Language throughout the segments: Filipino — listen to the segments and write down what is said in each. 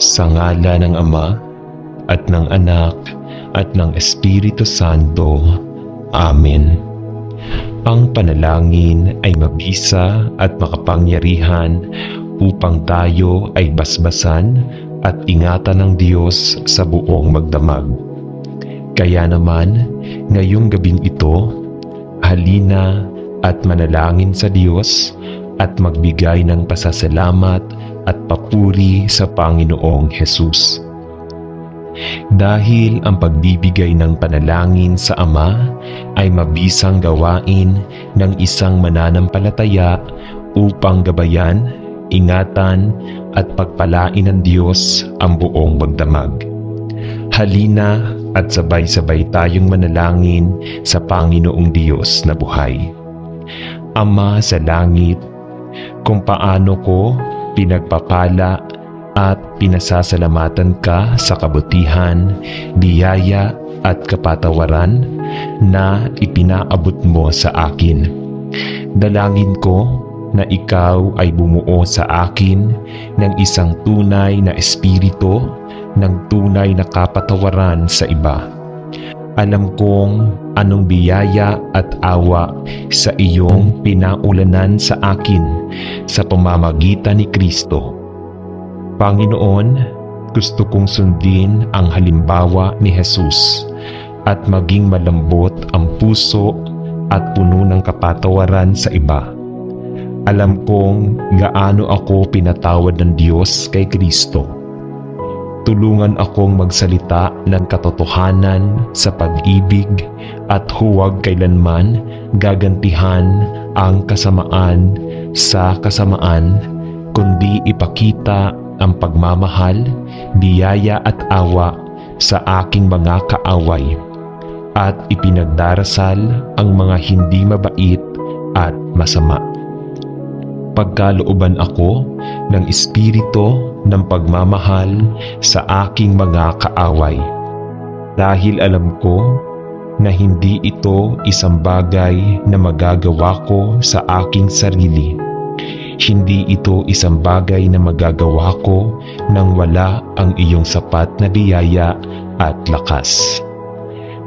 Sa ngala ng Ama, at ng Anak, at ng Espiritu Santo. Amen. Ang panalangin ay mabisa at makapangyarihan upang tayo ay basbasan at ingatan ng Diyos sa buong magdamag. Kaya naman, ngayong gabing ito, halina at manalangin sa Diyos at magbigay ng pasasalamat at papuri sa Panginoong Hesus. Dahil ang pagbibigay ng panalangin sa Ama ay mabisang gawain ng isang mananampalataya upang gabayan, ingatan at pagpalain ng Diyos ang buong magdamag. Halina at sabay-sabay tayong manalangin sa Panginoong Diyos na buhay. Ama sa langit, kung paano ko pinagpapala at pinasasalamatan ka sa kabutihan, biyaya at kapatawaran na ipinaabot mo sa akin. Dalangin ko na ikaw ay bumuo sa akin ng isang tunay na espiritu ng tunay na kapatawaran sa iba. Alam kong anong biyaya at awa sa iyong pinaulanan sa akin sa pamamagitan ni Kristo. Panginoon, gusto kong sundin ang halimbawa ni Jesus at maging malambot ang puso at puno ng kapatawaran sa iba. Alam kong gaano ako pinatawad ng Diyos kay Kristo. Tulungan akong magsalita ng katotohanan sa pag-ibig at huwag kailanman gagantihan ang kasamaan sa kasamaan, kundi ipakita ang pagmamahal, biyaya at awa sa aking mga kaaway at ipinagdarasal ang mga hindi mabait at masama. Pagkalooban ako ng espiritu ng pagmamahal sa aking mga kaaway, dahil alam ko na hindi ito isang bagay na magagawa ko sa aking sarili. Hindi ito isang bagay na magagawa ko nang wala ang iyong sapat na biyaya at lakas.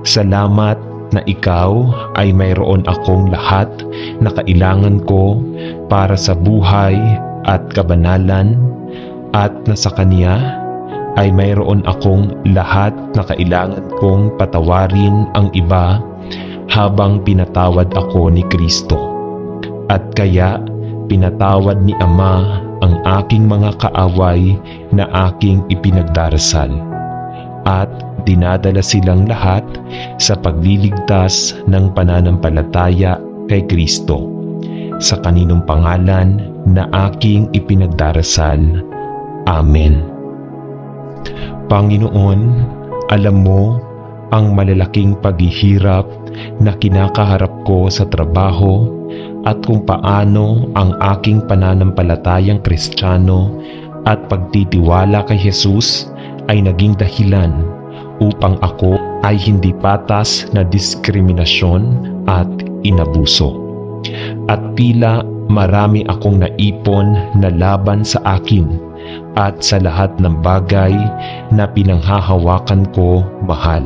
Salamat na ikaw ay mayroon akong lahat na kailangan ko para sa buhay at kabanalan, at na sa Kanya ay mayroon akong lahat na kailangan kong patawarin ang iba habang pinatawad ako ni Kristo. At kaya pinatawad ni Ama ang aking mga kaaway na aking ipinagdarasal, at dinadala silang lahat sa pagliligtas ng pananampalataya kay Kristo, sa kaninong pangalan na aking ipinagdarasal. Amen. Panginoon, alam mo ang malalaking paghihirap na kinakaharap ko sa trabaho at kung paano ang aking pananampalatayang Kristiyano at pagtitiwala kay Jesus ay naging dahilan upang ako ay hindi patas na diskriminasyon at inabuso. At tila marami akong naipon na laban sa akin at sa lahat ng bagay na pinanghahawakan ko mahal.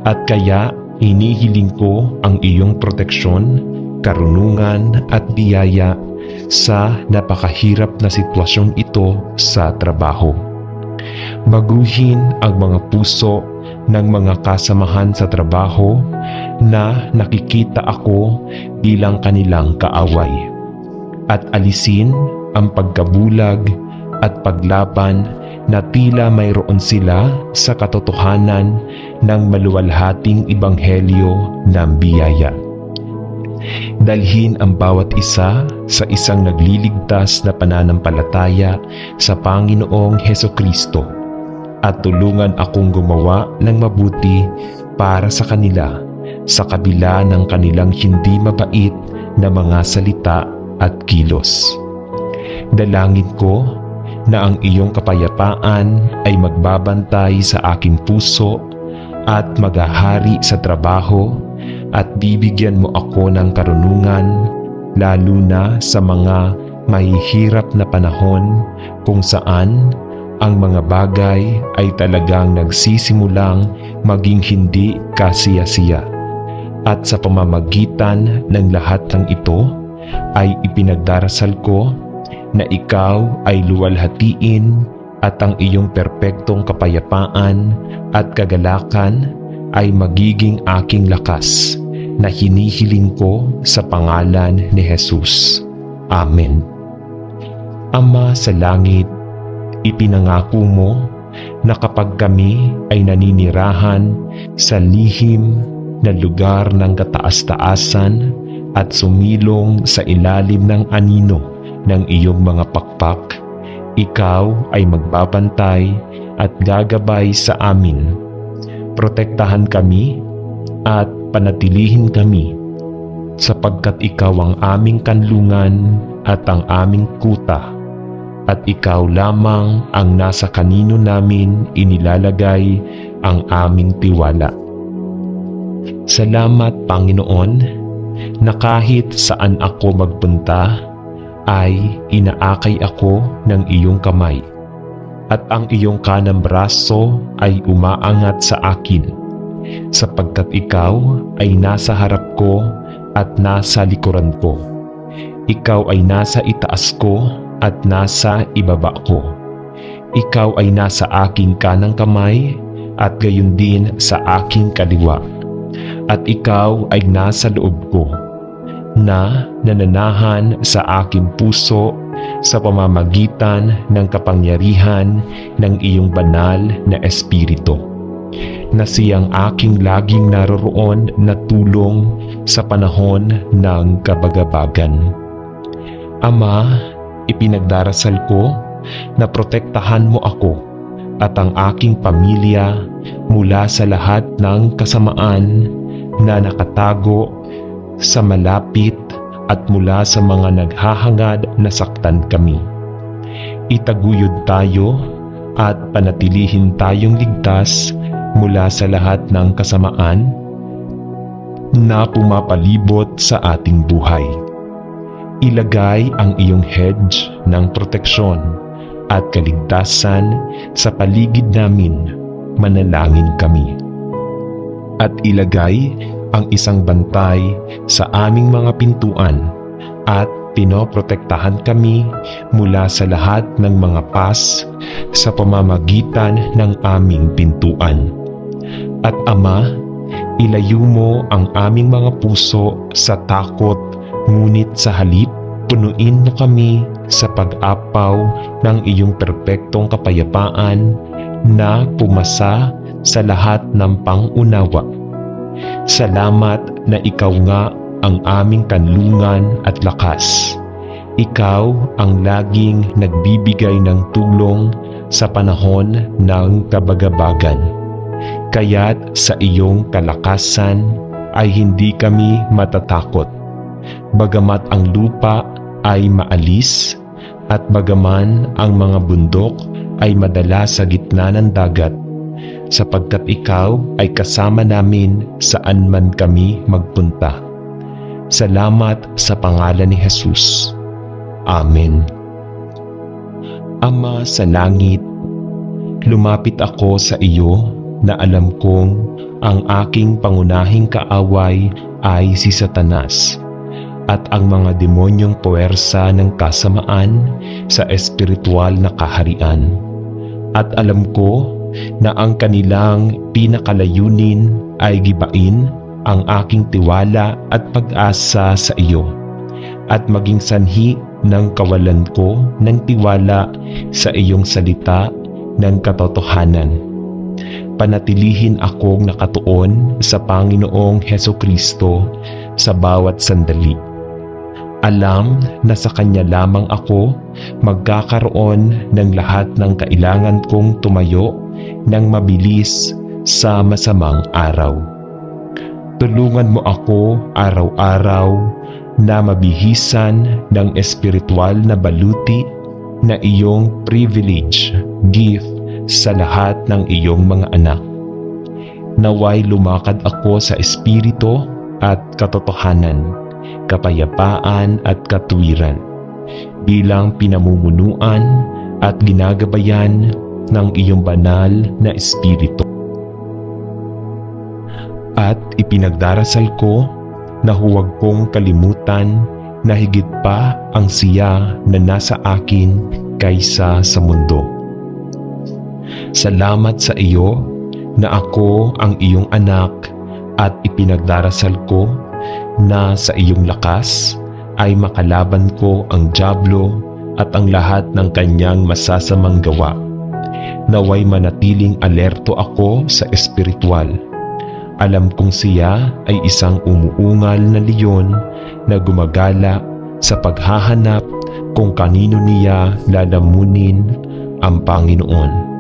At kaya hinihiling ko ang iyong proteksyon, karunungan at biyaya sa napakahirap na sitwasyong ito sa trabaho. Baguhin ang mga puso ng mga kasamahan sa trabaho na nakikita ako bilang kanilang kaaway, at alisin ang pagkabulag at paglaban na tila mayroon sila sa katotohanan ng maluwalhating ebanghelyo ng biyaya. Dalhin ang bawat isa sa isang nagliligtas na pananampalataya sa Panginoong Hesukristo at tulungan akong gumawa ng mabuti para sa kanila sa kabila ng kanilang hindi mabait na mga salita at kilos. Dalangin ko na ang iyong kapayapaan ay magbabantay sa aking puso at maghahari sa trabaho, at bibigyan mo ako ng karunungan lalo na sa mga mahihirap na panahon kung saan ang mga bagay ay talagang nagsisimulang maging hindi kasiya-siya. At sa pamamagitan ng lahat ng ito ay ipinagdarasal ko na ikaw ay luwalhatiin at ang iyong perpektong kapayapaan at kagalakan ay magiging aking lakas na hinihiling ko sa pangalan ni Jesus. Amen. Ama sa langit, ipinangako mo na kapag kami ay naninirahan sa lihim na lugar ng kataas-taasan at sumilong sa ilalim ng anino ng iyong mga pakpak, ikaw ay magbabantay at gagabay sa amin. Protektahan kami at panatilihin kami sapagkat ikaw ang aming kanlungan at ang aming kuta, at ikaw lamang ang nasa kanino namin inilalagay ang aming tiwala. Salamat, Panginoon, na kahit saan ako magpunta ay inaakay ako ng iyong kamay, at ang iyong kanang braso ay umaangat sa akin, sapagkat ikaw ay nasa harap ko at nasa likuran ko. Ikaw ay nasa itaas ko at nasa ibaba ko. Ikaw ay nasa aking kanang kamay at gayon din sa aking kaliwa. At ikaw ay nasa loob ko, na nananahan sa aking puso sa pamamagitan ng kapangyarihan ng iyong banal na Espiritu, na siyang aking laging naroroon na tulong sa panahon ng kabagabagan. Ama, ipinagdarasal ko na protektahan mo ako at ang aking pamilya mula sa lahat ng kasamaan na nakatago sa malapit at mula sa mga naghahangad na saktan kami. Itaguyod tayo at panatilihin tayong ligtas mula sa lahat ng kasamaan na pumapalibot sa ating buhay. Ilagay ang iyong hedge ng proteksyon at kaligtasan sa paligid namin. Manalangin kami. At ilagay ang isang bantay sa aming mga pintuan at pinoprotektahan kami mula sa lahat ng mga pas sa pamamagitan ng aming pintuan. At Ama, ilayo mo ang aming mga puso sa takot, ngunit sa halip, punuin mo kami sa pag-apaw ng iyong perpektong kapayapaan na pumasa sa lahat ng pangunawa. Salamat na ikaw nga ang aming kanlungan at lakas. Ikaw ang laging nagbibigay ng tulong sa panahon ng kabagabagan. Kaya't sa iyong kalakasan ay hindi kami matatakot. Bagamat ang lupa ay maalis at bagaman ang mga bundok ay madala sa gitna ng dagat, sapagkat ikaw ay kasama namin saan man kami magpunta. Salamat sa pangalan ni Jesus. Amen. Ama sa langit, lumapit ako sa iyo na alam kong ang aking pangunahing kaaway ay si Satanas at ang mga demonyong puwersa ng kasamaan sa espiritual na kaharian. At alam ko na ang kanilang pinakalayunin ay gibain ang aking tiwala at pag-asa sa iyo at maging sanhi ng kawalan ko ng tiwala sa iyong salita ng katotohanan. Panatilihin akong nakatuon sa Panginoong Hesukristo sa bawat sandali. Alam na sa Kanya lamang ako magkakaroon ng lahat ng kailangan kong tumayo ng mabilis sa masamang araw. Tulungan mo ako araw-araw na mabihisan ng espiritual na baluti na iyong privilege, gift sa lahat ng iyong mga anak. Naway lumakad ako sa espiritu at katotohanan, kapayapaan at katuwiran, bilang pinamumunuan at ginagabayan ng iyong banal na Espiritu. At ipinagdarasal ko na huwag kong kalimutan na higit pa ang siya na nasa akin kaysa sa mundo. Salamat sa iyo na ako ang iyong anak at ipinagdarasal ko na sa iyong lakas ay makalaban ko ang dyablo at ang lahat ng kanyang masasamang gawa. Naway manatiling alerto ako sa espiritual. Alam kong siya ay isang umuungal na leon na gumagala sa paghahanap kung kanino niya lalamunin ang Panginoon.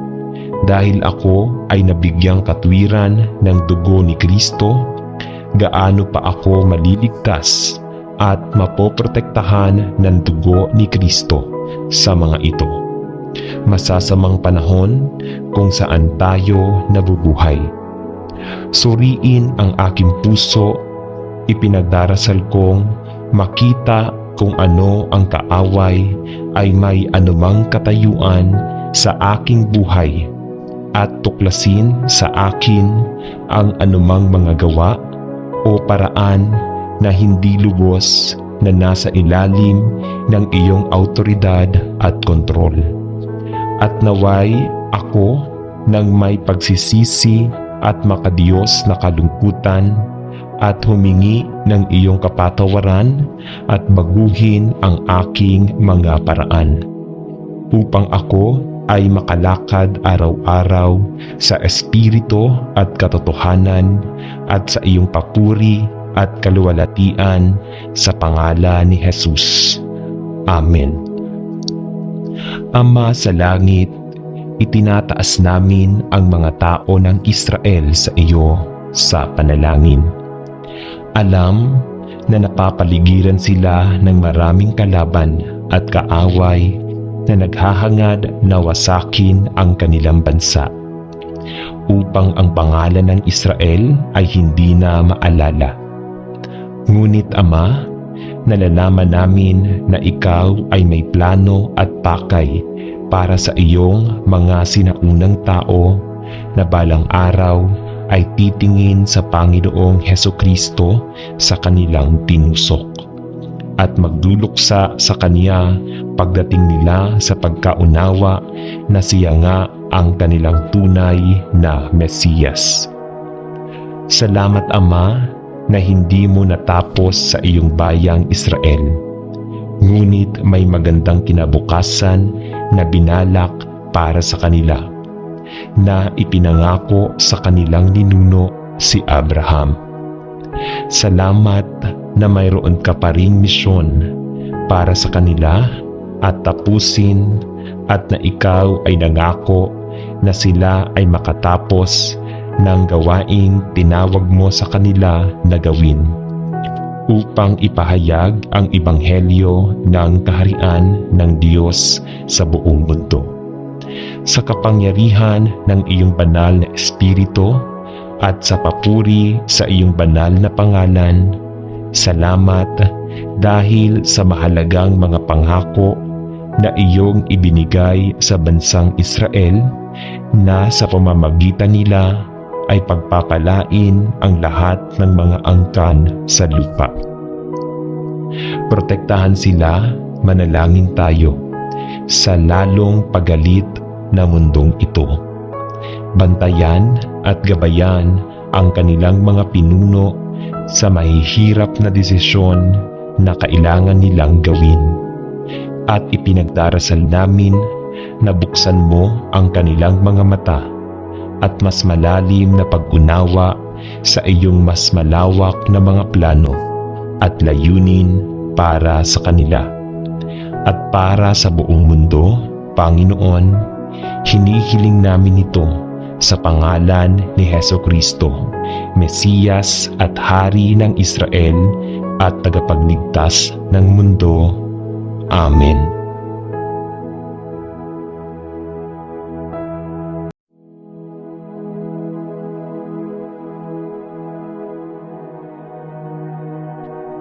Dahil ako ay nabigyang katwiran ng dugo ni Kristo, gaano pa ako maliligtas at mapoprotektahan ng dugo ni Kristo sa mga ito. Masasamang panahon kung saan tayo nabubuhay. Suriin ang aking puso, ipinagdarasal kong makita kung ano ang kaaway ay may anumang katayuan sa aking buhay at tuklasin sa akin ang anumang mga gawa o paraan na hindi lubos na nasa ilalim ng iyong autoridad at kontrol. At naway ako nang may pagsisisi at makadiyos na kalungkutan at humingi ng iyong kapatawaran at baguhin ang aking mga paraan upang ako ay makalakad araw-araw sa espiritu at katotohanan at sa iyong papuri at kaluwalhatian sa pangalan ni Jesus. Amen. Ama sa langit, itinataas namin ang mga tao ng Israel sa iyo sa panalangin. Alam na napapaligiran sila ng maraming kalaban at kaaway na naghahangad na wasakin ang kanilang bansa upang ang pangalan ng Israel ay hindi na maalala. Ngunit Ama, nalalaman namin na ikaw ay may plano at pakay para sa iyong mga sinaunang tao na balang araw ay titingin sa Panginoong Hesukristo sa kanilang tinusok at magluluksa sa Kanya pagdating nila sa pagkaunawa na siya nga ang kanilang tunay na Mesiyas. Salamat Ama na hindi mo natapos sa iyong bayang Israel, ngunit may magandang kinabukasan na binalak para sa kanila, na ipinangako sa kanilang ninuno si Abraham. Salamat na mayroon ka pa ring misyon para sa kanila at tapusin at na ikaw ay nangako na sila ay makatapos ng gawaing tinawag mo sa kanila na gawin upang ipahayag ang ebanghelyo ng kaharian ng Diyos sa buong mundo. Sa kapangyarihan ng iyong banal na Espiritu at sa papuri sa iyong banal na pangalan, salamat dahil sa mahalagang mga pangako na iyong ibinigay sa bansang Israel na sa pamamagitan nila ay pagpapalain ang lahat ng mga angkan sa lupa. Protektahan sila, manalangin tayo, sa lalong pagalit na mundong ito. Bantayan at gabayan ang kanilang mga pinuno sa mahihirap na desisyon na kailangan nilang gawin. At ipinagdarasal namin na buksan mo ang kanilang mga mata at mas malalim na pag-unawa sa iyong mas malawak na mga plano at layunin para sa kanila at para sa buong mundo. Panginoon, hinihiling namin ito sa pangalan ni Hesukristo, Mesiyas at Hari ng Israel at tagapagligtas ng mundo. Amen.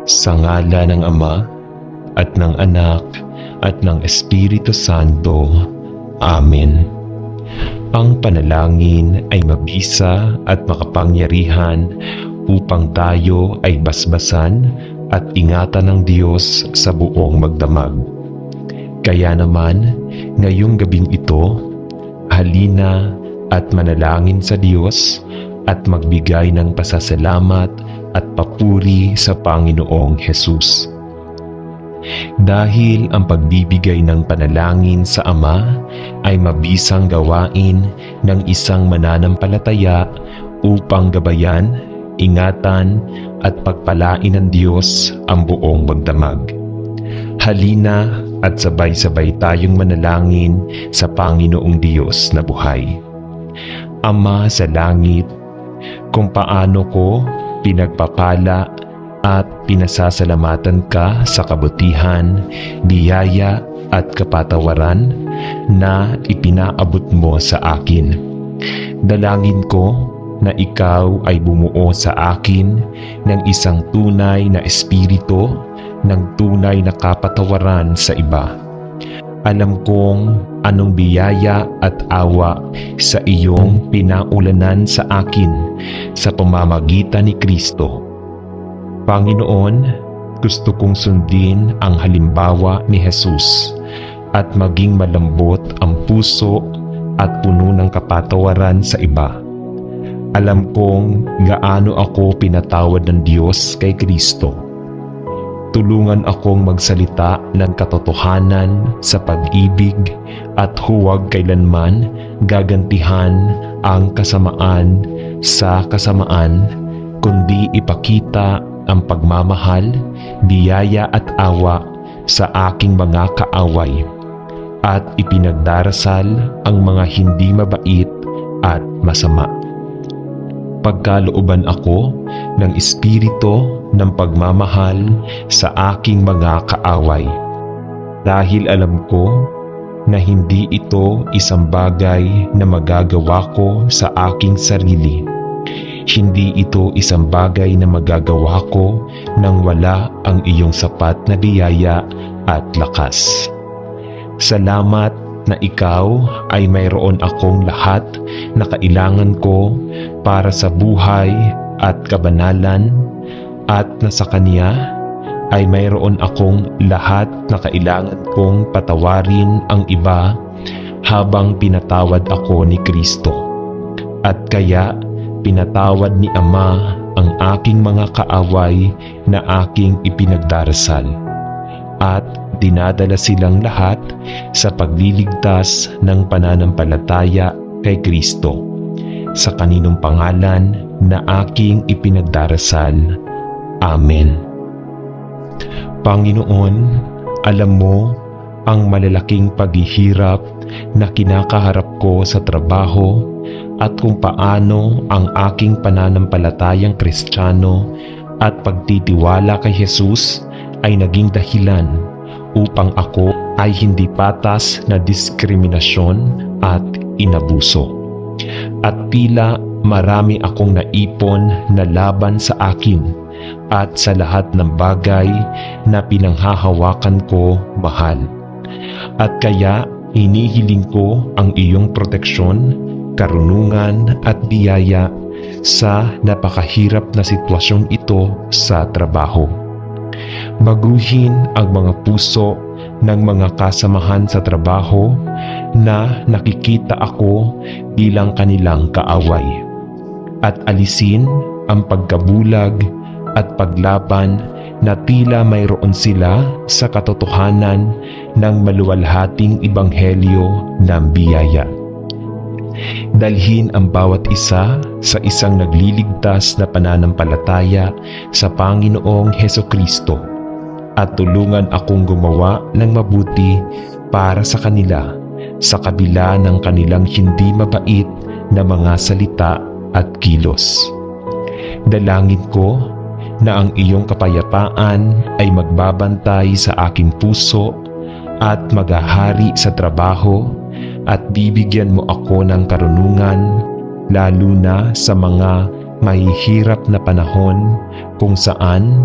Sa ngalan ng Ama at ng Anak at ng Espiritu Santo. Amen. Ang panalangin ay mabisa at makapangyarihan upang tayo ay basbasan at ingatan ng Diyos sa buong magdamag. Kaya naman, ngayong gabing ito, halina at manalangin sa Diyos at magbigay ng pasasalamat at papuri sa Panginoong Hesus. Dahil ang pagbibigay ng panalangin sa Ama ay mabisang gawain ng isang mananampalataya upang gabayan, ingatan at pagpalain ng Diyos ang buong magdamag. Halina at sabay-sabay tayong manalangin sa Panginoong Diyos na buhay. Ama sa langit, kung paano ko pinagpapala at pinasasalamatan ka sa kabutihan, biyaya at kapatawaran na ipinaabot mo sa akin. Dalangin ko na ikaw ay bumuo sa akin ng isang tunay na espiritu ng tunay na kapatawaran sa iba. Alam kong anong biyaya at awa sa iyong pinaulanan sa akin sa pamamagitan ni Kristo. Panginoon, gusto kong sundin ang halimbawa ni Jesus at maging malambot ang puso at puno ng kapatawaran sa iba. Alam kong gaano ako pinatawad ng Diyos kay Kristo. Tulungan akong magsalita ng katotohanan sa pag-ibig at huwag kailanman gagantihan ang kasamaan sa kasamaan, kundi ipakita ang pagmamahal, biyaya at awa sa aking mga kaaway at ipinagdarasal ang mga hindi mabait at masama. Pagkalooban ako ng espiritu ng pagmamahal sa aking mga kaaway, dahil alam ko na hindi ito isang bagay na magagawa ko sa aking sarili. Hindi ito isang bagay na magagawa ko nang wala ang iyong sapat na biyaya at lakas. Salamat na ikaw ay mayroon akong lahat na kailangan ko para sa buhay at kabanalan, at na sa Kanya ay mayroon akong lahat na kailangan kong patawarin ang iba habang pinatawad ako ni Kristo. At kaya pinatawad ni Ama ang aking mga kaaway na aking ipinagdarasal, at dinadala silang lahat sa pagliligtas ng pananampalataya kay Kristo, sa kaninong pangalan na aking ipinagdarasal. Amen. Panginoon, alam mo ang malalaking paghihirap na kinakaharap ko sa trabaho at kung paano ang aking pananampalatayang Kristiyano at pagtitiwala kay Jesus ay naging dahilan upang ako ay hindi patas na diskriminasyon at inabuso. At tila marami akong naipon na laban sa akin at sa lahat ng bagay na pinanghahawakan ko mahal. At kaya hinihiling ko ang iyong proteksyon, karunungan at biyaya sa napakahirap na sitwasyon ito sa trabaho. Baguhin ang mga puso ng mga kasamahan sa trabaho na nakikita ako bilang kanilang kaaway, at alisin ang pagkabulag at paglaban na tila mayroon sila sa katotohanan ng maluwalhating ebanghelyo ng biyaya. Dalhin ang bawat isa sa isang nagliligtas na pananampalataya sa Panginoong Hesukristo at tulungan akong gumawa ng mabuti para sa kanila sa kabila ng kanilang hindi mabait na mga salita at kilos. Dalangin ko na ang iyong kapayapaan ay magbabantay sa aking puso at maghahari sa trabaho, at bibigyan mo ako ng karunungan lalo na sa mga mahihirap na panahon kung saan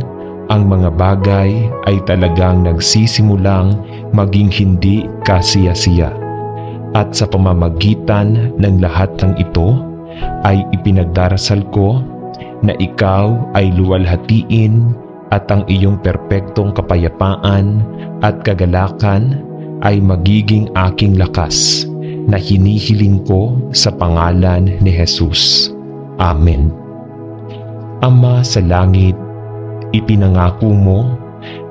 ang mga bagay ay talagang nagsisimulang maging hindi kasiya-siya. At sa pamamagitan ng lahat ng ito ay ipinagdarasal ko na ikaw ay luwalhatiin at ang iyong perpektong kapayapaan at kagalakan ay magiging aking lakas na hinihiling ko sa pangalan ni Jesus. Amen. Ama sa langit, ipinangako mo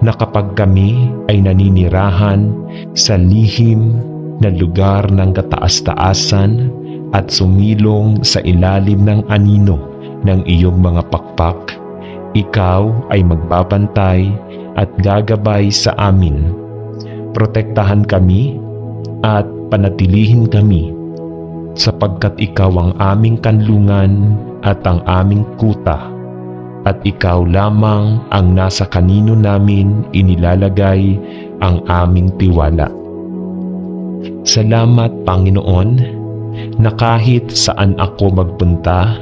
na kapag kami ay naninirahan sa lihim na lugar ng kataas-taasan at sumilong sa ilalim ng anino ng iyong mga pakpak, ikaw ay magbabantay at gagabay sa amin. Protektahan kami at panatilihin kami sapagkat ikaw ang aming kanlungan at ang aming kuta at ikaw lamang ang nasa kanino namin inilalagay ang aming tiwala. Salamat, Panginoon, na kahit saan ako magpunta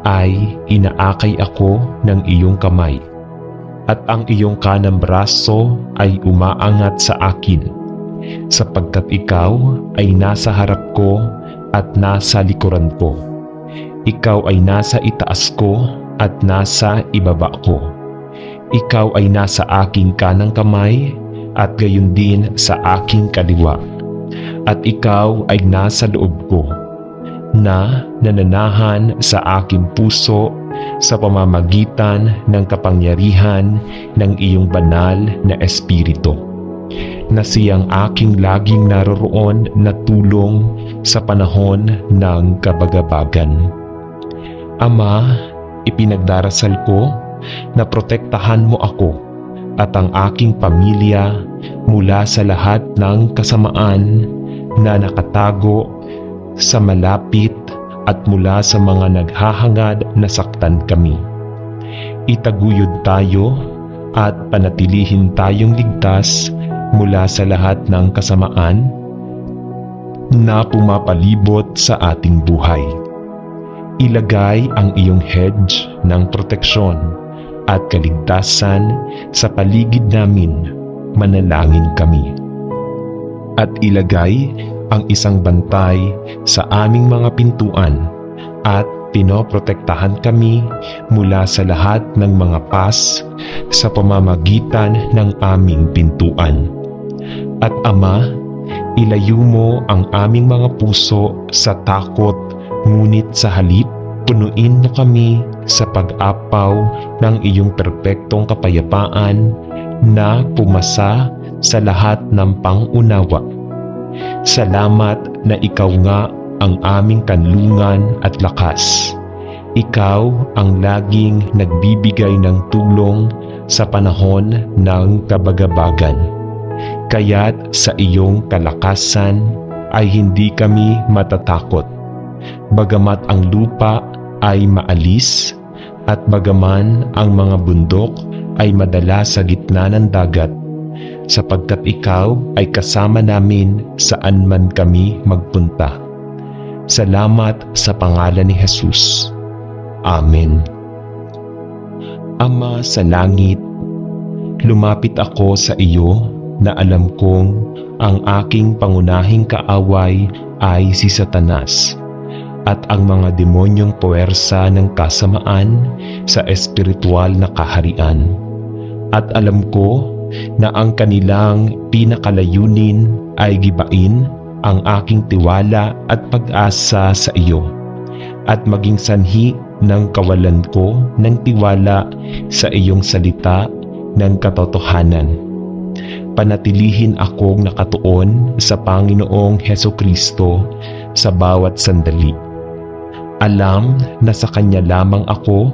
ay inaakay ako ng iyong kamay at ang iyong kanang braso ay umaangat sa akin sapagkat ikaw ay nasa harap ko at nasa likuran ko. Ikaw ay nasa itaas ko at nasa ibaba ko. Ikaw ay nasa aking kanang kamay at gayon din sa aking kaliwa. At ikaw ay nasa loob ko na nananahan sa aking puso sa pamamagitan ng kapangyarihan ng iyong banal na Espiritu, na siyang aking laging naroroon na tulong sa panahon ng kabagabagan. Ama, ipinagdarasal ko na protektahan mo ako at ang aking pamilya mula sa lahat ng kasamaan na nakatago sa malapit at mula sa mga naghahangad na saktan kami. Itaguyod tayo at panatilihin tayong ligtas mula sa lahat ng kasamaan na pumapalibot sa ating buhay. Ilagay ang iyong hedge ng proteksyon at kaligtasan sa paligid namin, manalangin kami. At ilagay ang isang bantay sa aming mga pintuan at pinoprotektahan kami mula sa lahat ng mga pas sa pamamagitan ng aming pintuan. At Ama, ilayo mo ang aming mga puso sa takot, ngunit sa halip, punuin mo kami sa pag-apaw ng iyong perpektong kapayapaan na pumasa sa lahat ng pangunawa. Salamat na ikaw nga ang aming kanlungan at lakas. Ikaw ang laging nagbibigay ng tulong sa panahon ng kabagabagan. Kaya't sa iyong kalakasan ay hindi kami matatakot. Bagamat ang lupa ay maalis at bagaman ang mga bundok ay madala sa gitna ng dagat, sapagkat ikaw ay kasama namin saan man kami magpunta. Salamat sa pangalan ni Jesus. Amen. Ama sa langit, lumapit ako sa iyo na alam kong ang aking pangunahing kaaway ay si Satanas at ang mga demonyong puwersa ng kasamaan sa espiritual na kaharian. At alam ko na ang kanilang pinakalayunin ay gibain ang aking tiwala at pag-asa sa iyo at maging sanhi ng kawalan ko ng tiwala sa iyong salita ng katotohanan. Panatilihin akong nakatuon sa Panginoong Hesukristo sa bawat sandali. Alam na sa Kanya lamang ako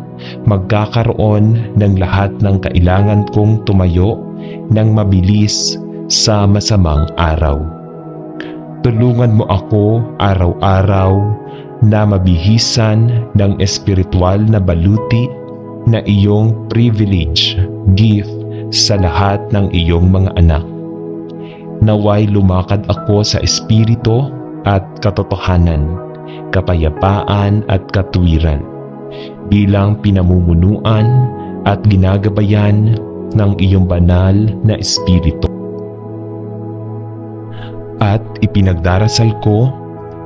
magkakaroon ng lahat ng kailangan kong tumayo ng mabilis sa masamang araw. Tulungan mo ako araw-araw na mabihisan ng espiritual na baluti na iyong privilege, gift sa lahat ng iyong mga anak. Naway lumakad ako sa espiritu at katotohanan, kapayapaan at katwiran, bilang pinamumunuan at ginagabayan ng iyong banal na espiritu. At ipinagdarasal ko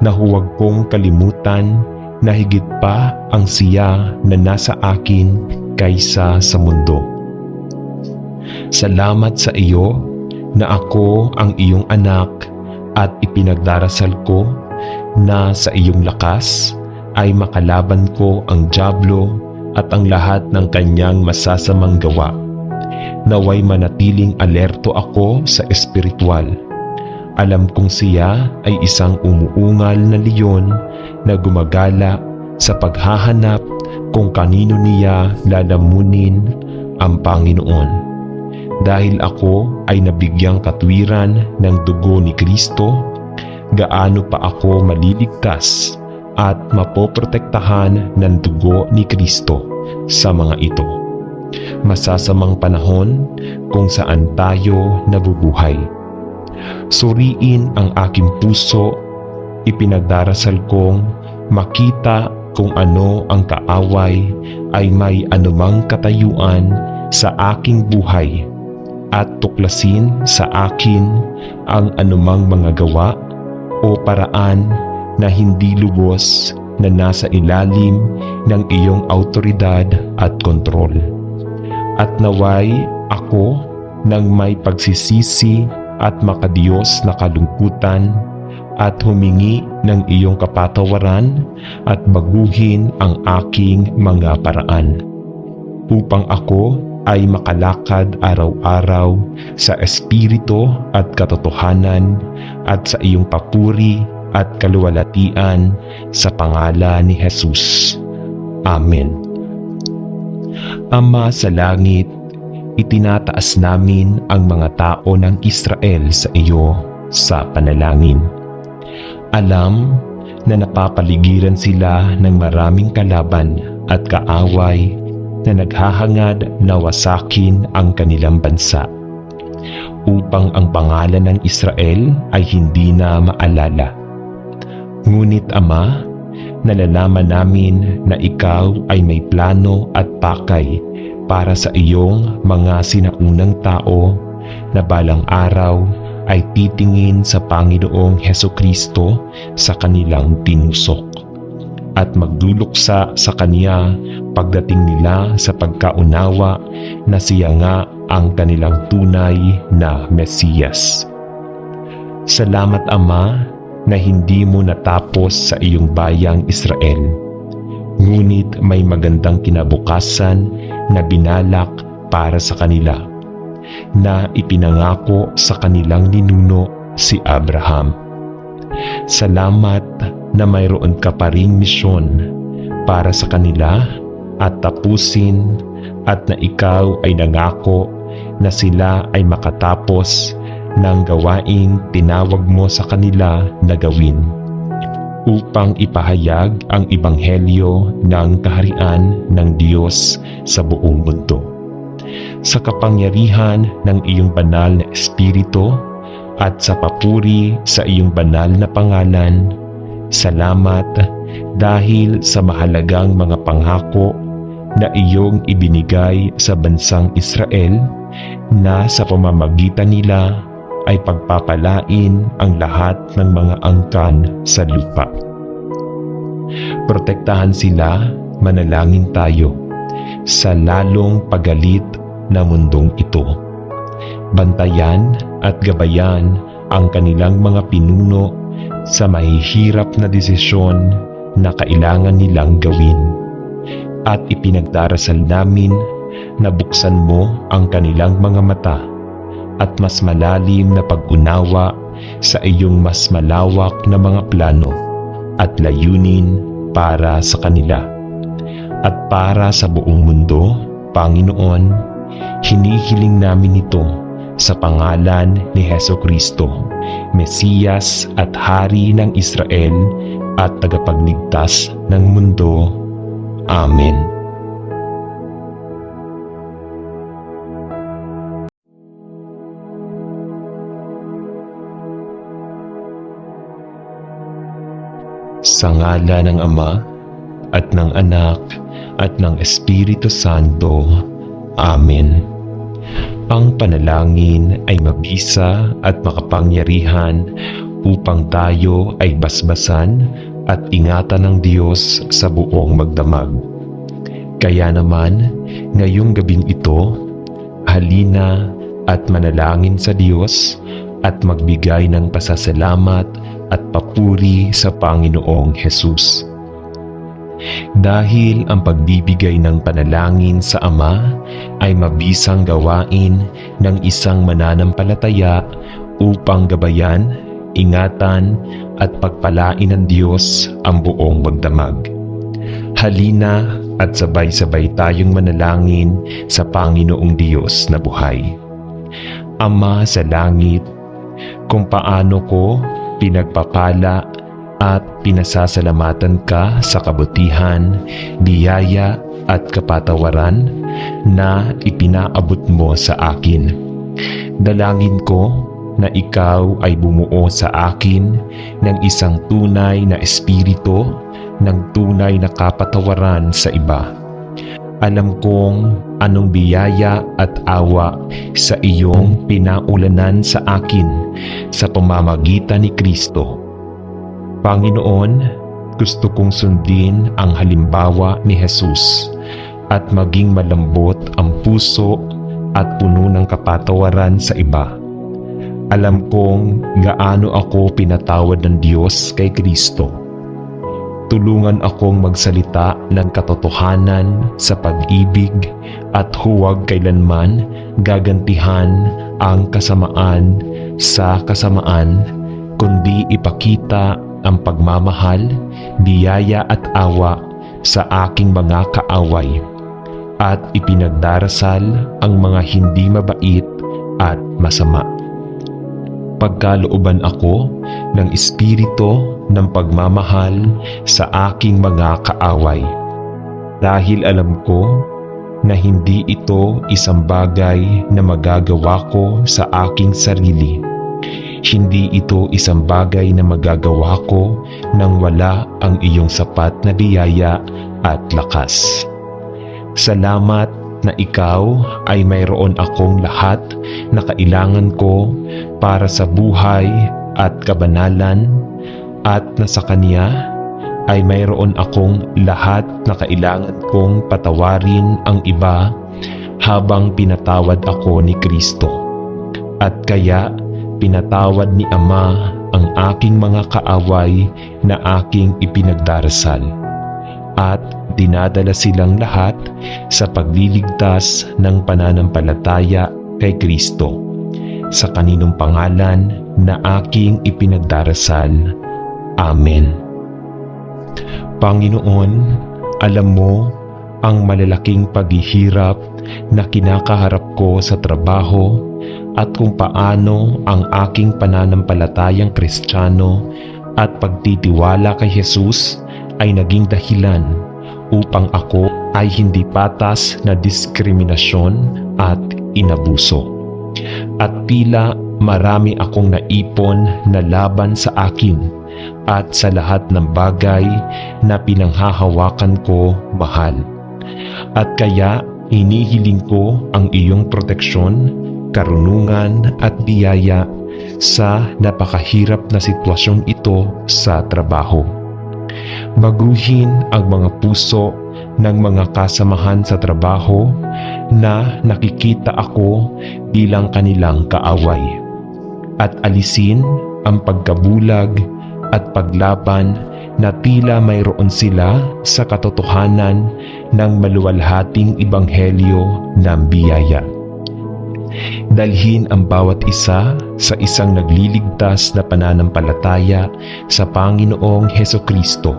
na huwag kong kalimutan na higit pa ang siya na nasa akin kaysa sa mundo. Salamat sa iyo na ako ang iyong anak, at ipinagdarasal ko na sa iyong lakas ay makalaban ko ang dyablo at ang lahat ng kanyang masasamang gawa. Naway manatiling alerto ako sa espiritual. Alam kong siya ay isang umuungal na leon na gumagala sa paghahanap kung kanino niya lalamunin ang Panginoon. Dahil ako ay nabigyang katwiran ng dugo ni Kristo, gaano pa ako maliligtas at mapoprotektahan ng dugo ni Kristo sa mga ito. Masasamang panahon kung saan tayo nabubuhay. Suriin ang aking puso, ipinagdarasal kong makita kung ano ang kaaway ay may anumang katayuan sa aking buhay, at tuklasin sa akin ang anumang mga gawa o paraan na hindi lubos na nasa ilalim ng iyong awtoridad at kontrol. At naway ako nang may pagsisisi at makadiyos na kalungkutan at humingi ng iyong kapatawaran at baguhin ang aking mga paraan, upang ako ay makalakad araw-araw sa espiritu at katotohanan at sa iyong papuri at kaluwalhatian sa pangalan ni Jesus. Amen. Ama sa langit, itinataas namin ang mga tao ng Israel sa iyo sa panalangin. Alam na napapaligiran sila ng maraming kalaban at kaaway na naghahangad na wasakin ang kanilang bansa, upang ang pangalan ng Israel ay hindi na maalala. Ngunit Ama, nalalaman namin na ikaw ay may plano at pakay para sa iyong mga sinaunang tao na balang araw ay titingin sa Panginoong Hesukristo sa kanilang tinusok at magluluksa sa Kanya pagdating nila sa pagkaunawa na siya nga ang kanilang tunay na Mesiyas. Salamat Ama na hindi mo natapos sa iyong bayang Israel, ngunit may magandang kinabukasan na binalak para sa kanila, na ipinangako sa kanilang ninuno si Abraham. Salamat na mayroon ka pa ring misyon para sa kanila at tapusin, at na ikaw ay nangako na sila ay makatapos ng gawaing tinawag mo sa kanila na gawin, upang ipahayag ang ebanghelyo ng kaharian ng Diyos sa buong mundo. Sa kapangyarihan ng iyong banal na Espiritu at sa papuri sa iyong banal na pangalan, salamat dahil sa mahalagang mga pangako na iyong ibinigay sa bansang Israel, na sa pamamagitan nila ay pagpapalain ang lahat ng mga angkan sa lupa. Protektahan sila, manalangin tayo, sa lalong pagalit na mundong ito. Bantayan at gabayan ang kanilang mga pinuno sa mahihirap na desisyon na kailangan nilang gawin. At ipinagdarasal namin na buksan mo ang kanilang mga mata at mas malalim na pag-unawa sa iyong mas malawak na mga plano at layunin para sa kanila at para sa buong mundo. Panginoon, hinihiling namin ito sa pangalan ni Hesukristo, Mesiyas at Hari ng Israel at tagapagligtas ng mundo. Amen. Sa ngala ng Ama at ng Anak at ng Espiritu Santo. Amen. Ang panalangin ay mabisa at makapangyarihan upang tayo ay basbasan at ingatan ng Diyos sa buong magdamag. Kaya naman, ngayong gabing ito, halina at manalangin sa Diyos at magbigay ng pasasalamat at papuri sa Panginoong Hesus. Dahil ang pagbibigay ng panalangin sa Ama ay mabisang gawain ng isang mananampalataya upang gabayan, ingatan at pagpalain ng Diyos ang buong magdamag. Halina at sabay-sabay tayong manalangin sa Panginoong Diyos na buhay. Ama sa langit, kung paano ko pinagpapala at pinasasalamatan ka sa kabutihan, biyaya at kapatawaran na ipinaabot mo sa akin. Dalangin ko na ikaw ay bumuo sa akin ng isang tunay na espiritu ng tunay na kapatawaran sa iba. Alam kong anong biyaya at awa sa iyong pinaulanan sa akin sa pamamagitan ni Kristo. Panginoon, gusto kong sundin ang halimbawa ni Jesus at maging malambot ang puso at puno ng kapatawaran sa iba. Alam kong gaano ako pinatawad ng Diyos kay Kristo. Tulungan akong magsalita ng katotohanan sa pag-ibig at huwag kailanman gagantihan ang kasamaan sa kasamaan, kundi ipakita ang pagmamahal, biyaya at awa sa aking mga kaaway at ipinagdarasal ang mga hindi mabait at masama. Pagkalooban ako ng espiritu ng pagmamahal sa aking mga kaaway. Dahil alam ko na hindi ito isang bagay na magagawa ko sa aking sarili. Hindi ito isang bagay na magagawa ko nang wala ang iyong sapat na biyaya at lakas. Salamat na ikaw ay mayroon akong lahat na kailangan ko para sa buhay at kabanalan, at na sa Kanya ay mayroon akong lahat na kailangan kong patawarin ang iba habang pinatawad ako ni Kristo. At kaya pinatawad ni Ama ang aking mga kaaway na aking ipinagdarasal, at dinadala silang lahat sa pagliligtas ng pananampalataya kay Kristo, sa kaninong pangalan na aking ipinagdarasal. Amen. Panginoon, alam mo ang malalaking paghihirap na kinakaharap ko sa trabaho at kung paano ang aking pananampalatayang Kristiyano at pagtitiwala kay Jesus ay naging dahilan upang ako ay hindi patas na diskriminasyon at inabuso. At tila marami akong naipon na laban sa akin at sa lahat ng bagay na pinanghahawakan ko mahal. At kaya hinihiling ko ang iyong proteksyon, karunungan at biyaya sa napakahirap na sitwasyong ito sa trabaho. Baguhin ang mga puso ng mga kasamahan sa trabaho na nakikita ako bilang kanilang kaaway, at alisin ang pagkabulag at paglaban na tila mayroon sila sa katotohanan ng maluwalhating ebanghelyo ng biyaya. Dalhin ang bawat isa sa isang nagliligtas na pananampalataya sa Panginoong Hesukristo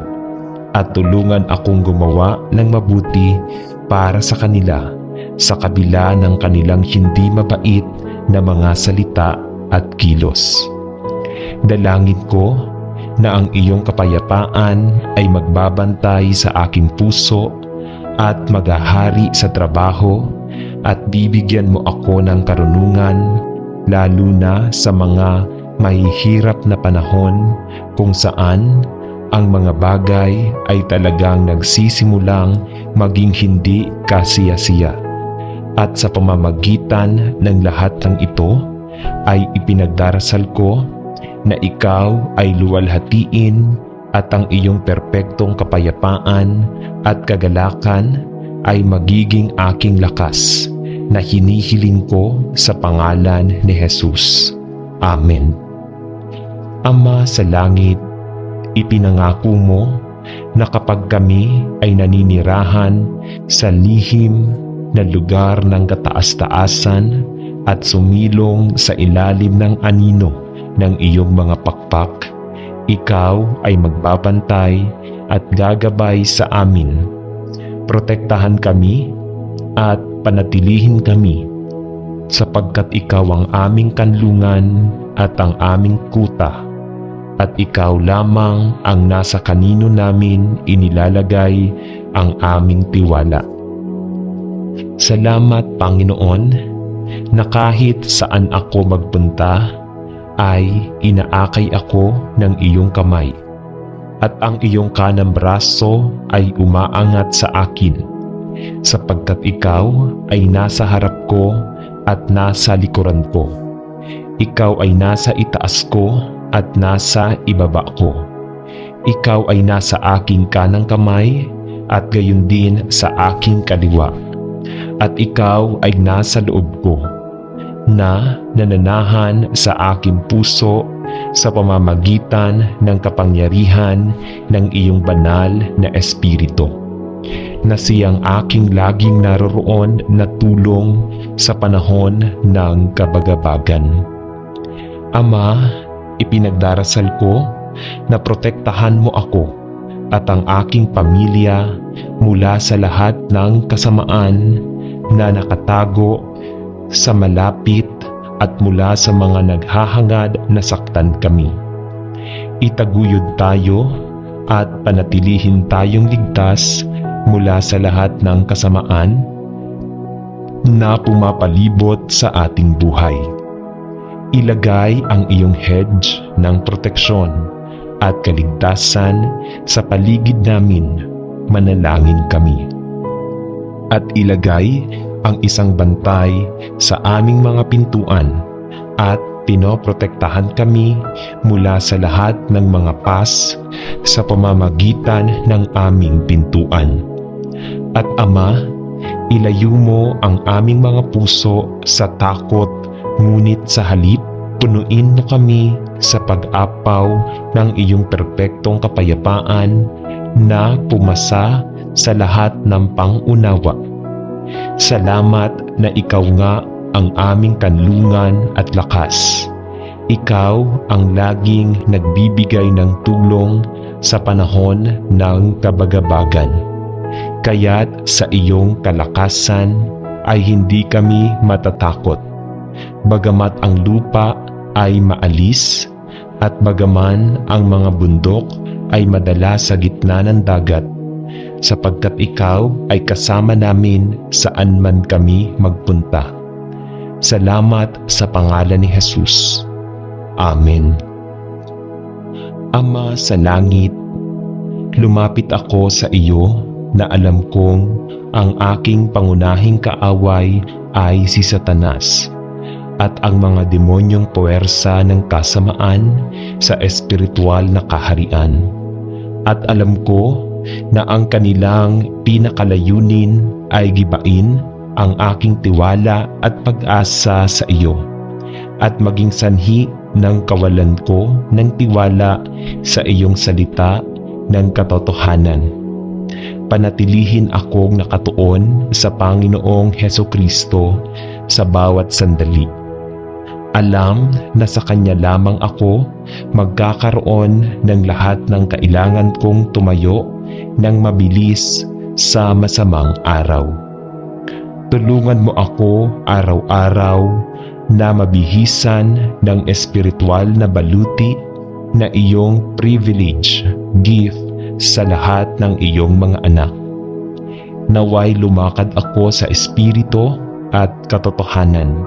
at tulungan akong gumawa ng mabuti para sa kanila sa kabila ng kanilang hindi mabait na mga salita at kilos. Dalangin ko na ang iyong kapayapaan ay magbabantay sa aking puso at maghahari sa trabaho, at bibigyan mo ako ng karunungan lalo na sa mga mahihirap na panahon kung saan ang mga bagay ay talagang nagsisimulang maging hindi kasiya-siya. At sa pamamagitan ng lahat ng ito ay ipinagdarasal ko na ikaw ay luwalhatiin at ang iyong perpektong kapayapaan at kagalakan ay magiging aking lakas na hinihiling ko sa pangalan ni Jesus. Amen. Ama sa langit, ipinangako mo na kapag kami ay naninirahan sa lihim na lugar ng kataas-taasan at sumilong sa ilalim ng anino ng iyong mga pakpak, ikaw ay magbabantay at gagabay sa amin. Protektahan kami at panatilihin kami sapagkat ikaw ang aming kanlungan at ang aming kuta, at ikaw lamang ang nasa kanino namin inilalagay ang aming tiwala. Salamat, Panginoon, na kahit saan ako magpunta ay inaakay ako ng iyong kamay, at ang iyong kanang braso ay umaangat sa akin, sapagkat ikaw ay nasa harap ko at nasa likuran ko. Ikaw ay nasa itaas ko at nasa ibaba ko. Ikaw ay nasa aking kanang kamay at gayon din sa aking kaliwa. At ikaw ay nasa loob ko, na nananahan sa aking puso sa pamamagitan ng kapangyarihan ng iyong banal na Espiritu, na siyang aking laging naroroon na tulong sa panahon ng kabagabagan. Ama, ipinagdarasal ko na protektahan mo ako at ang aking pamilya mula sa lahat ng kasamaan na nakatago sa malapit at mula sa mga naghahangad na saktan kami. Itaguyod tayo at panatilihin tayong ligtas mula sa lahat ng kasamaan na pumapalibot sa ating buhay. Ilagay ang iyong hedge ng proteksyon at kaligtasan sa paligid namin, manalangin kami. At ilagay ang isang bantay sa aming mga pintuan at pinoprotektahan kami mula sa lahat ng mga pas sa pamamagitan ng aming pintuan. At Ama, ilayo mo ang aming mga puso sa takot, ngunit sa halip, punuin mo kami sa pag-apaw ng iyong perpektong kapayapaan na pumasa sa lahat ng pangunawa. Salamat na ikaw nga ang aming kanlungan at lakas. Ikaw ang laging nagbibigay ng tulong sa panahon ng kabagabagan. Kaya't sa iyong kalakasan ay hindi kami matatakot. Bagamat ang lupa ay maalis at bagaman ang mga bundok ay madala sa gitna ng dagat, sapagkat ikaw ay kasama namin saan man kami magpunta. Salamat sa pangalan ni Jesus. Amen. Ama sa langit, lumapit ako sa iyo na alam kong ang aking pangunahing kaaway ay si Satanas at ang mga demonyong puwersa ng kasamaan sa espiritual na kaharian. At alam ko na ang kanilang pinakalayunin ay gibain ang aking tiwala at pag-asa sa iyo at maging sanhi ng kawalan ko ng tiwala sa iyong salita ng katotohanan. Panatilihin akong nakatuon sa Panginoong Hesukristo sa bawat sandali. Alam na sa Kanya lamang ako magkakaroon ng lahat ng kailangan kong tumayo ng mabilis sa masamang araw. Tulungan mo ako araw-araw na mabihisan ng espiritual na baluti na iyong privilege, gift sa lahat ng iyong mga anak. Naway lumakad ako sa espiritu at katotohanan,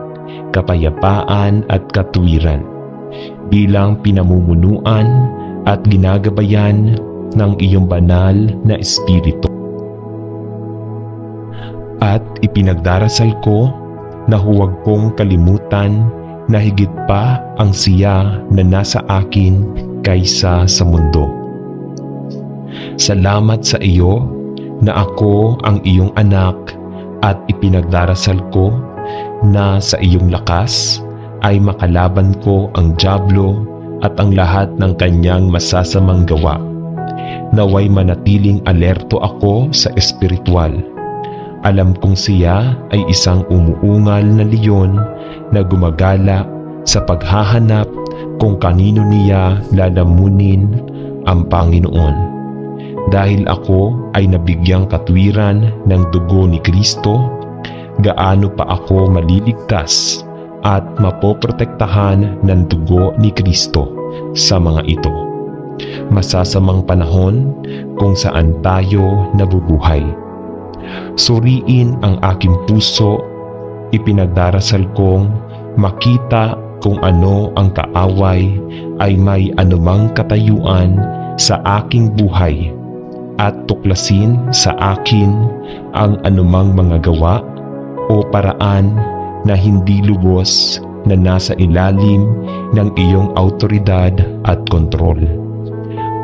kapayapaan at katuwiran, bilang pinamumunuan at ginagabayan ng iyong banal na espiritu. At ipinagdarasal ko na huwag kong kalimutan na higit pa ang siya na nasa akin kaysa sa mundo. Salamat sa iyo na ako ang iyong anak at ipinagdarasal ko na sa iyong lakas ay makalaban ko ang dyablo at ang lahat ng kanyang masasamang gawa. Naway manatiling alerto ako sa espiritual. Alam kong siya ay isang umuungal na leon na gumagala sa paghahanap kung kanino niya lalamunin ang Panginoon. Dahil ako ay nabigyang katwiran ng dugo ni Kristo, gaano pa ako maliligtas at mapoprotektahan ng dugo ni Kristo sa mga ito. Masasamang panahon kung saan tayo nabubuhay. Suriin ang aking puso, ipinagdarasal kong makita kung ano ang kaaway ay may anumang katayuan sa aking buhay at tuklasin sa akin ang anumang mga gawa o paraan na hindi lubos na nasa ilalim ng iyong autoridad at kontrol.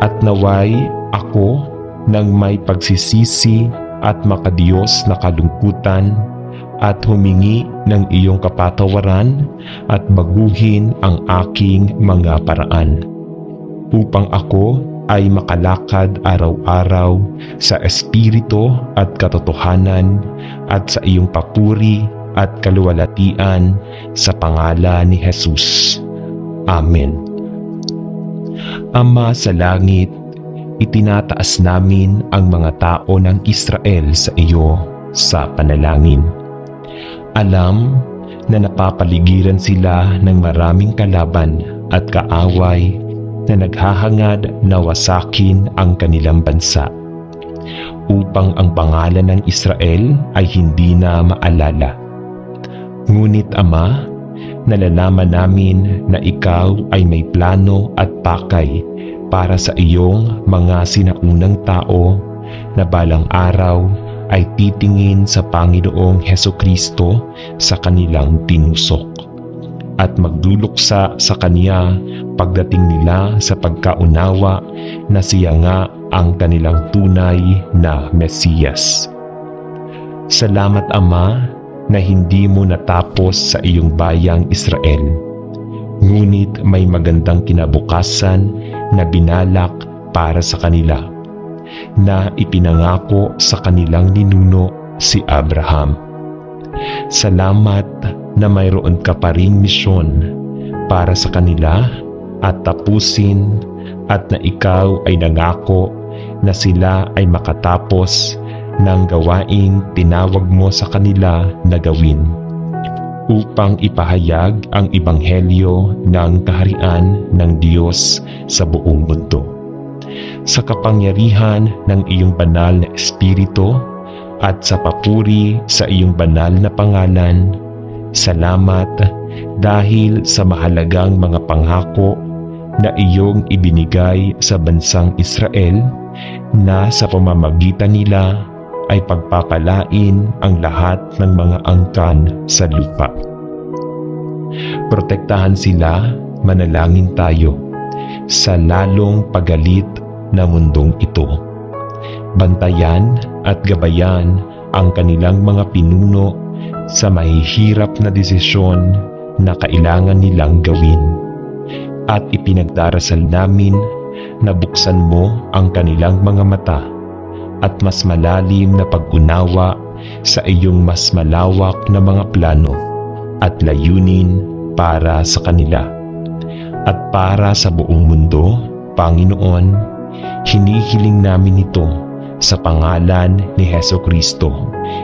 At naway ako nang may pagsisisi at makadiyos na kalungkutan at humingi ng iyong kapatawaran at baguhin ang aking mga paraan upang ako ay makalakad araw-araw sa espiritu at katotohanan at sa iyong papuri at kaluwalhatian sa pangalan ni Jesus. Amen. Ama sa langit, itinataas namin ang mga tao ng Israel sa iyo sa panalangin. Alam na napapaligiran sila ng maraming kalaban at kaaway na naghahangad na wasakin ang kanilang bansa, upang ang pangalan ng Israel ay hindi na maalala. Ngunit Ama, nalalaman namin na ikaw ay may plano at pakay para sa iyong mga sinaunang tao na balang araw ay titingin sa Panginoong Hesukristo sa kanilang tinusok at magluluksa sa Kanya pagdating nila sa pagkaunawa na siya nga ang kanilang tunay na Mesiyas. Salamat Ama na hindi mo natapos sa iyong bayang Israel, ngunit may magandang kinabukasan na binalak para sa kanila, na ipinangako sa kanilang ninuno si Abraham. Salamat na mayroon ka pa ring misyon para sa kanila at tapusin, at na ikaw ay nangako na sila ay makatapos ng gawaing tinawag mo sa kanila na gawin, upang ipahayag ang ebanghelyo ng kaharian ng Diyos sa buong mundo. Sa kapangyarihan ng iyong banal na Espiritu at sa papuri sa iyong banal na pangalan, salamat dahil sa mahalagang mga pangako na iyong ibinigay sa bansang Israel, na sa pamamagitan nila ay pagpapalain ang lahat ng mga angkan sa lupa. Protektahan sila, manalangin tayo, sa lalong pagalit na mundong ito. Bantayan at gabayan ang kanilang mga pinuno sa mahihirap na desisyon na kailangan nilang gawin. At ipinagdarasal namin na buksan mo ang kanilang mga mata at mas malalim na pag-unawa sa iyong mas malawak na mga plano at layunin para sa kanila at para sa buong mundo. Panginoon, hinihiling namin ito sa pangalan ni Hesukristo,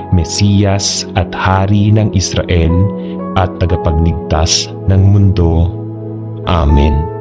Mesiyas at Hari ng Israel at tagapagligtas ng mundo. Amen.